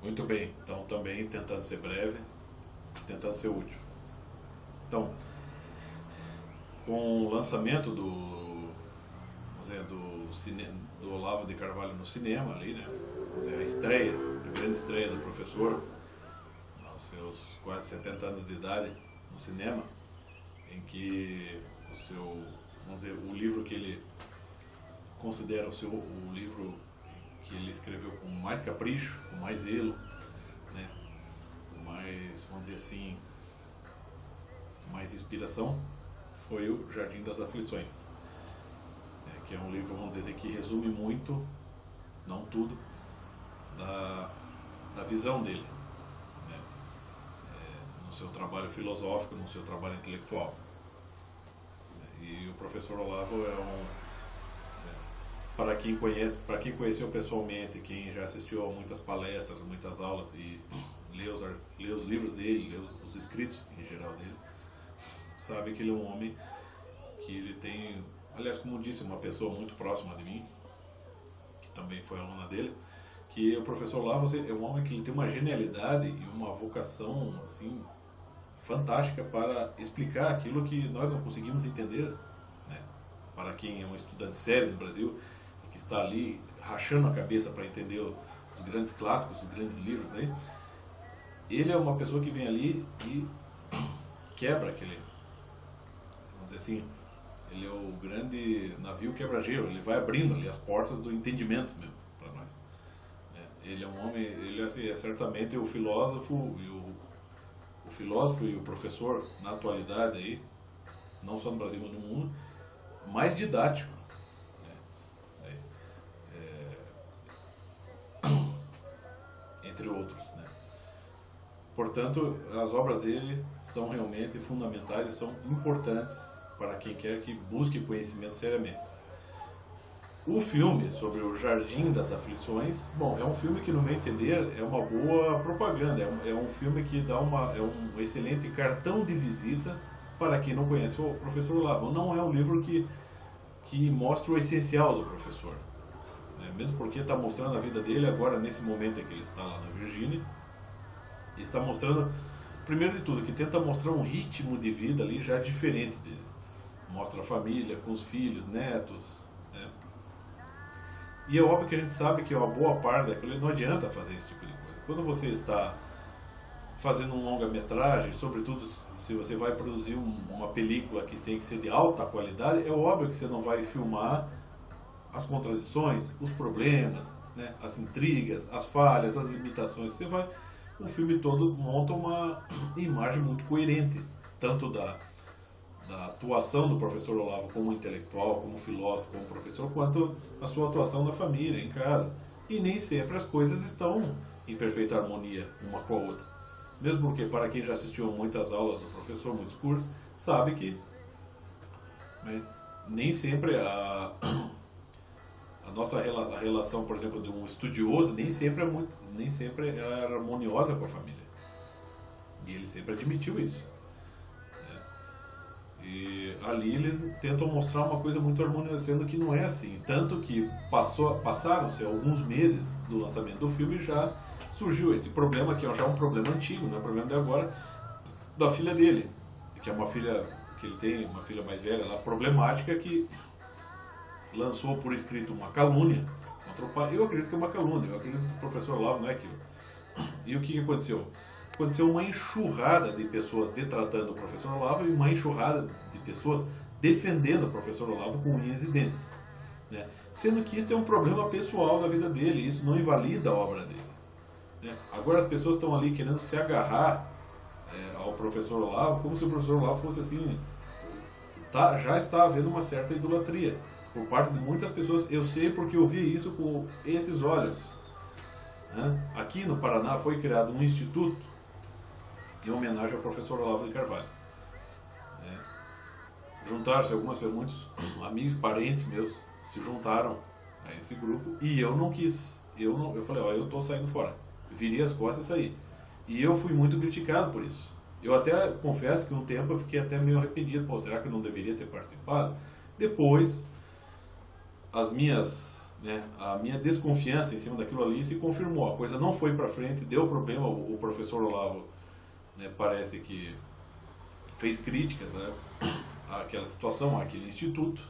Muito bem, então também tentando ser breve, tentando ser útil. Então, com o lançamento vamos dizer, do Olavo de Carvalho no cinema ali, né? Vamos dizer, a estreia, a grande estreia do professor, aos seus quase 70 anos de idade no cinema, em que vamos dizer, o livro que ele considera o livro que ele escreveu com mais capricho, com mais zelo, né? Com mais, vamos dizer assim, mais inspiração, foi o Jardim das Aflições, que é um livro, vamos dizer, que resume muito, não tudo, da visão dele, né? No seu trabalho filosófico, no seu trabalho intelectual. E o professor Olavo para quem conheceu pessoalmente, quem já assistiu a muitas palestras, muitas aulas e lê os livros dele, lê os escritos em geral dele, sabe que ele é um homem que ele tem, aliás, como disse uma pessoa muito próxima de mim, que também foi aluna dele, que o professor Olavo é um homem que ele tem uma genialidade e uma vocação assim fantástica para explicar aquilo que nós não conseguimos entender, né? Para quem é um estudante sério no Brasil, que está ali rachando a cabeça para entender os grandes clássicos, os grandes livros aí, ele é uma pessoa que vem ali e quebra aquele, vamos dizer assim, ele é o grande navio quebra-gelo, ele vai abrindo ali as portas do entendimento mesmo para nós. Ele é um homem, ele assim, é certamente o filósofo e o professor na atualidade aí, não só no Brasil mas no mundo, mais didático, né? Entre outros, né? Portanto, as obras dele são realmente fundamentais e são importantes para quem quer que busque conhecimento seriamente. O filme sobre o Jardim das Aflições, bom, é um filme que, no meu entender, é uma boa propaganda, é um filme que dá é um excelente cartão de visita para quem não conhece o professor Olavo. Não é um livro que mostra o essencial do professor, né? Mesmo porque está mostrando a vida dele agora, nesse momento em que ele está lá na Virgínia, e está mostrando, primeiro de tudo, que tenta mostrar um ritmo de vida ali já diferente dele. Mostra a família com os filhos, netos, né? E é óbvio que a gente sabe que uma boa parte daquilo não adianta fazer esse tipo de coisa. Quando você está fazendo um longa-metragem, sobretudo se você vai produzir uma película que tem que ser de alta qualidade, é óbvio que você não vai filmar as contradições, os problemas, né, as intrigas, as falhas, as limitações. O filme todo monta uma imagem muito coerente, tanto da atuação do professor Olavo como intelectual, como filósofo, como professor, quanto a sua atuação na família, em casa. E nem sempre as coisas estão em perfeita harmonia uma com a outra. Mesmo porque, para quem já assistiu a muitas aulas do professor, muitos cursos, sabe que, né, nem sempre a relação, por exemplo, de um estudioso nem sempre é harmoniosa com a família. E ele sempre admitiu isso. E ali eles tentam mostrar uma coisa muito harmoniosa, sendo que não é assim. Tanto que passaram-se alguns meses do lançamento do filme e já surgiu esse problema, que é já um problema antigo, não é um problema de agora, da filha dele, que é uma filha que ele tem, uma filha mais velha lá, problemática, que lançou por escrito uma calúnia contra o pai. Eu acredito que é uma calúnia, eu acredito que o professor Olavo não é aquilo. E o que aconteceu? Aconteceu uma enxurrada de pessoas detratando o professor Olavo e uma enxurrada de pessoas defendendo o professor Olavo com unhas e dentes, né? Sendo que isso é um problema pessoal da vida dele, isso não invalida a obra dele, né? Agora as pessoas estão ali querendo se agarrar ao professor Olavo como se o professor Olavo fosse assim, já está havendo uma certa idolatria por parte de muitas pessoas. Eu sei porque eu vi isso com esses olhos, né? Aqui no Paraná foi criado um instituto em homenagem ao professor Olavo de Carvalho, né? Juntaram-se muitos amigos, parentes meus se juntaram a esse grupo e eu não quis. Eu falei, eu estou saindo fora, virei as costas e saí. E eu fui muito criticado por isso. Eu até confesso que um tempo eu fiquei até meio arrependido. Será que eu não deveria ter participado? Depois, as minhas né, a minha desconfiança em cima daquilo ali se confirmou. A coisa não foi para frente, deu problema. O professor Olavo, né, parece que fez críticas, né, àquela situação, àquele instituto.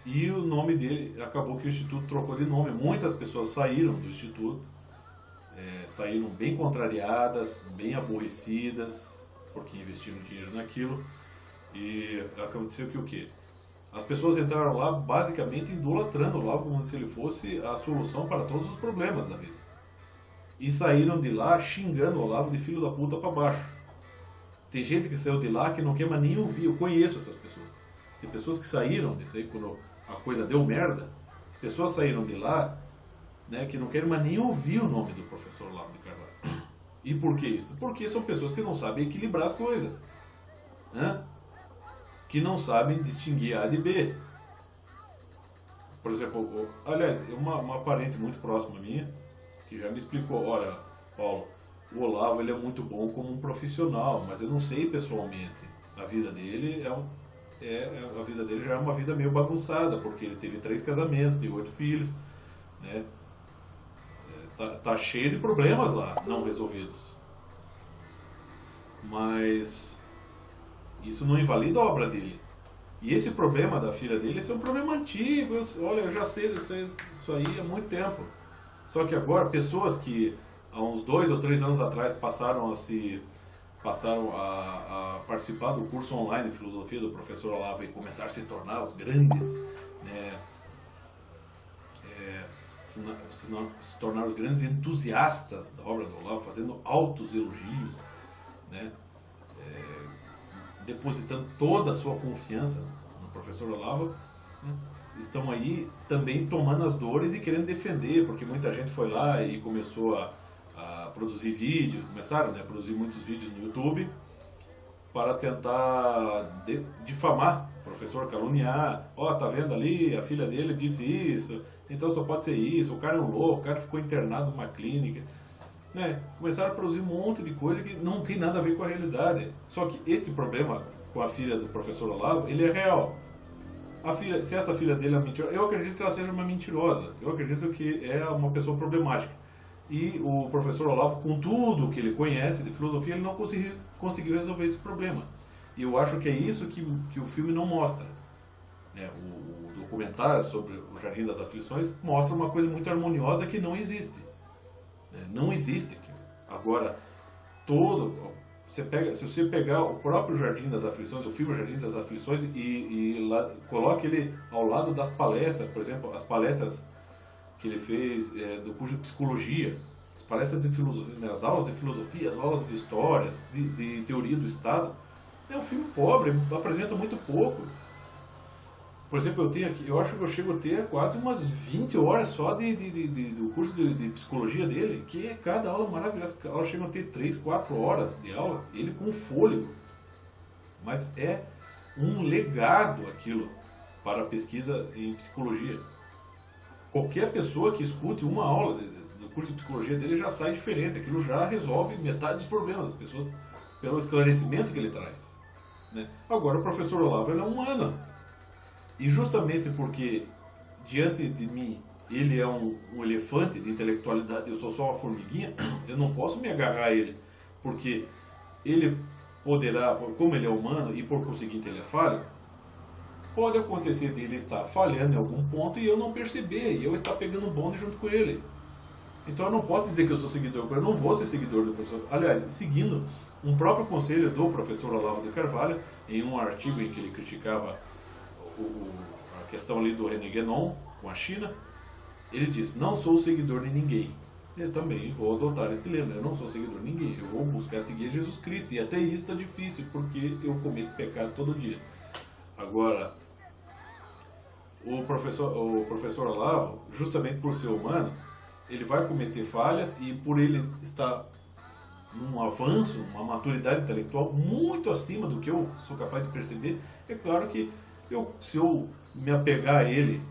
E o nome dele, acabou que o instituto trocou de nome. Muitas pessoas saíram do instituto, saíram bem contrariadas, bem aborrecidas, porque investiram dinheiro naquilo. E aconteceu que o quê? As pessoas entraram lá basicamente idolatrando o Olavo como se ele fosse a solução para todos os problemas da vida. E saíram de lá xingando o Olavo de filho da puta para baixo. Tem gente que saiu de lá que não quer mais nem ouvir. Eu conheço essas pessoas. Tem pessoas que saíram disso aí quando a coisa deu merda. Pessoas saíram de lá, né, que não querem mais nem ouvir o nome do professor Olavo de Carvalho. E por que isso? Porque são pessoas que não sabem equilibrar as coisas, né? Que não sabem distinguir A de B. Por exemplo, aliás, uma parente muito próxima minha, que já me explicou, olha, Paulo, o Olavo ele é muito bom como um profissional, mas eu não sei pessoalmente. A vida dele a vida dele já é uma vida meio bagunçada, porque ele teve 3 casamentos, teve 8 filhos, né? Tá cheio de problemas lá, não resolvidos. Mas isso não invalida a obra dele. E esse problema da filha dele, esse é um problema antigo. Olha, eu já sei isso aí há muito tempo. Só que agora, pessoas que há uns 2 ou 3 anos atrás passaram a participar do curso online de filosofia do professor Olavo e começaram a se tornar os grandes, né, se tornar os grandes entusiastas da obra do Olavo, fazendo altos elogios, né, depositando toda a sua confiança no professor Olavo, né, estão aí também tomando as dores e querendo defender, porque muita gente foi lá e começou a produzir vídeos, começaram, né, a produzir muitos vídeos no YouTube para tentar difamar o professor, caluniar. Tá vendo ali, a filha dele disse isso, então só pode ser isso, o cara é um louco, o cara ficou internado numa clínica, né? Começaram a produzir um monte de coisa que não tem nada a ver com a realidade. Só que esse problema com a filha do professor Olavo, ele é real. Se essa filha dele é mentirosa, eu acredito que ela seja uma mentirosa, eu acredito que é uma pessoa problemática. E o professor Olavo, com tudo que ele conhece de filosofia, ele não conseguiu resolver esse problema. E eu acho que é isso que o filme não mostra, né? O documentário sobre o Jardim das Aflições mostra uma coisa muito harmoniosa que não existe, né? Não existe aquilo. Agora, se você pegar o próprio Jardim das Aflições, o filme Jardim das Aflições, e coloque ele ao lado das palestras, por exemplo, as palestras que ele fez do curso de psicologia, as palestras de filosofia, né, as aulas de filosofia, as aulas de histórias, de teoria do Estado, é um filme pobre, apresenta muito pouco. Por exemplo, eu acho que eu chego a ter quase umas 20 horas só do curso de psicologia dele, que é cada aula maravilhosa. Cada aula chega a ter 3, 4 horas de aula, ele com fôlego. Mas é um legado aquilo para a pesquisa em psicologia. Qualquer pessoa que escute uma aula do curso de psicologia dele já sai diferente. Aquilo já resolve metade dos problemas das pessoas, pelo esclarecimento que ele traz, né? Agora, o professor Olavo, ele é humano. E justamente porque, diante de mim, ele é um elefante de intelectualidade, eu sou só uma formiguinha, eu não posso me agarrar a ele. Porque ele poderá, como ele é humano e por conseguinte ele é falho, pode acontecer dele estar falhando em algum ponto e eu não perceber, e eu estar pegando um bonde junto com ele. Então eu não posso dizer que eu sou seguidor, eu não vou ser seguidor do professor. Aliás, seguindo um próprio conselho do professor Olavo de Carvalho, em um artigo em que ele criticava a questão ali do René Guénon com a China, ele diz: não sou seguidor de ninguém. Eu também vou adotar este lema: eu não sou seguidor de ninguém, eu vou buscar seguir Jesus Cristo, e até isso está difícil, porque eu cometo pecado todo dia. Agora, o professor Olavo, justamente por ser humano, ele vai cometer falhas, e por ele estar num avanço, uma maturidade intelectual muito acima do que eu sou capaz de perceber, é claro que se eu me apegar a ele,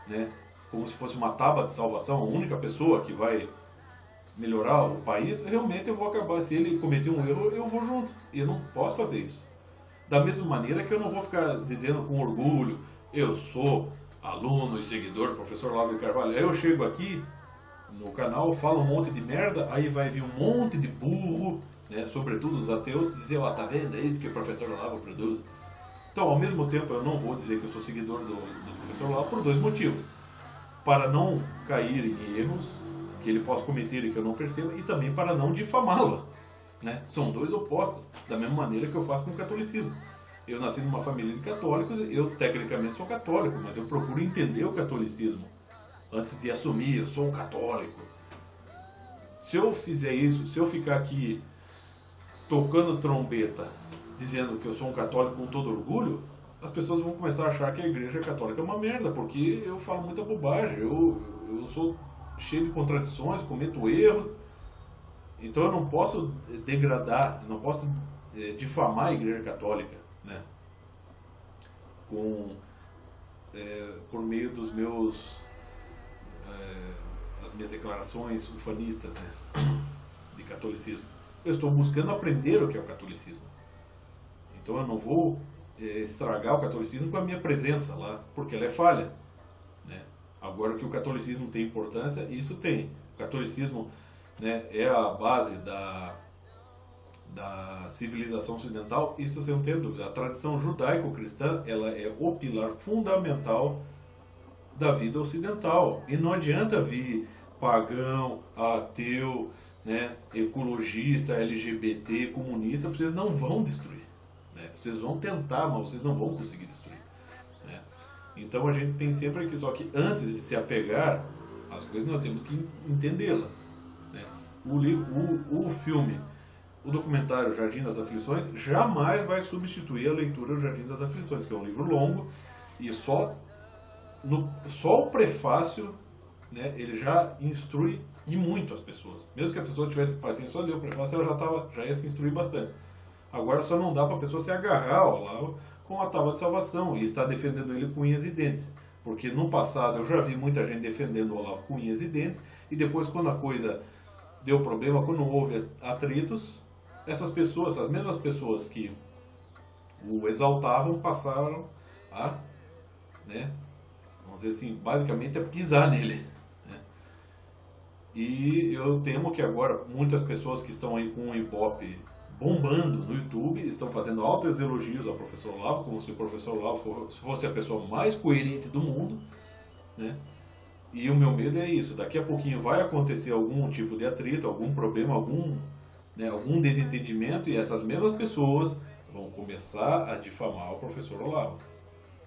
né, como se fosse uma tábua de salvação, a única pessoa que vai melhorar o país, realmente eu vou acabar. Se ele cometer um erro, eu vou junto, e eu não posso fazer isso. Da mesma maneira que eu não vou ficar dizendo com orgulho: eu sou aluno e seguidor do professor Olavo de Carvalho. Aí eu chego aqui no canal, falo um monte de merda, aí vai vir um monte de burro, né, sobretudo os ateus, dizer, ó, tá vendo, é isso que o professor Olavo produz. Então, ao mesmo tempo, eu não vou dizer que eu sou seguidor do professor Olavo por dois motivos. Para não cair em erros que ele possa cometer e que eu não perceba, e também para não difamá-lo. Né? São dois opostos, da mesma maneira que eu faço com o catolicismo. Eu nasci numa família de católicos, eu tecnicamente sou católico, mas eu procuro entender o catolicismo antes de assumir, eu sou um católico. Se eu fizer isso, se eu ficar aqui tocando trombeta, dizendo que eu sou um católico com todo orgulho, as pessoas vão começar a achar que a igreja católica é uma merda, porque eu falo muita bobagem, eu sou cheio de contradições, cometo erros, então eu não posso degradar, não posso difamar a igreja católica, né? Por meio dos meus as minhas declarações ufanistas, né, de catolicismo. Eu estou buscando aprender o que é o catolicismo. Então eu não vou estragar o catolicismo com a minha presença lá, porque ela é falha. Né? Agora que o catolicismo tem importância, isso tem. O catolicismo, né, é a base da civilização ocidental, isso sem ter dúvida. A tradição judaico-cristã, ela é o pilar fundamental da vida ocidental. E não adianta vir pagão, ateu, né, ecologista, LGBT, comunista, vocês não vão destruir. Né? Vocês vão tentar, mas vocês não vão conseguir destruir. Né? Então a gente tem sempre aqui, só que antes de se apegar às coisas, nós temos que entendê-las. Né? O filme, o documentário Jardim das Aflições, jamais vai substituir a leitura do Jardim das Aflições, que é um livro longo, e só o prefácio, né, ele já instrui e muito as pessoas. Mesmo que a pessoa tivesse paciência só ler o prefácio, ela já ia se instruir bastante. Agora só não dá para a pessoa se agarrar ao Olavo com a tábua de salvação e estar defendendo ele com unhas e dentes. Porque no passado eu já vi muita gente defendendo o Olavo com unhas e dentes, e depois quando a coisa deu problema, quando houve atritos, essas pessoas, as mesmas pessoas que o exaltavam, passaram a, né, vamos dizer assim, basicamente a pisar nele. Né? E eu temo que agora muitas pessoas que estão aí com o Ibope bombando no YouTube estão fazendo altos elogios ao professor Olavo, como se o professor Olavo fosse a pessoa mais coerente do mundo. Né? E o meu medo é isso, daqui a pouquinho vai acontecer algum tipo de atrito, algum problema, algum desentendimento, e essas mesmas pessoas vão começar a difamar o professor Olavo.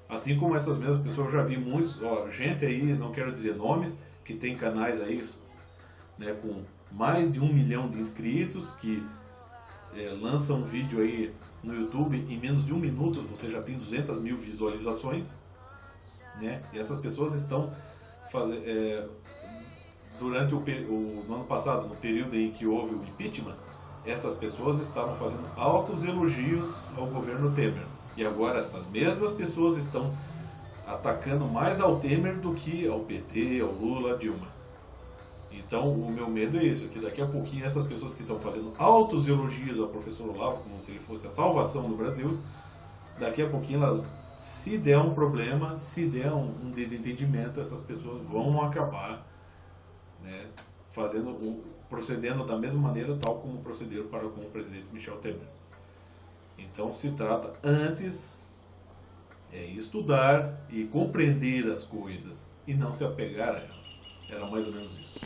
Assim como essas mesmas pessoas, eu já vi muitos, gente aí, não quero dizer nomes, que tem canais aí, né, com mais de 1 milhão de inscritos, que lançam um vídeo aí no YouTube, em menos de 1 minuto você já tem 200 mil visualizações, né? E essas pessoas estão durante no ano passado, no período em que houve o impeachment, essas pessoas estavam fazendo altos elogios ao governo Temer. E agora essas mesmas pessoas estão atacando mais ao Temer do que ao PT, ao Lula, a Dilma. Então o meu medo é isso, que daqui a pouquinho essas pessoas que estão fazendo altos elogios ao professor Olavo, como se ele fosse a salvação do Brasil, daqui a pouquinho elas, se der um problema, se der um desentendimento, essas pessoas vão acabar, né, procedendo da mesma maneira, tal como procederam com o presidente Michel Temer. Então se trata antes estudar e compreender as coisas e não se apegar a elas. Era mais ou menos isso.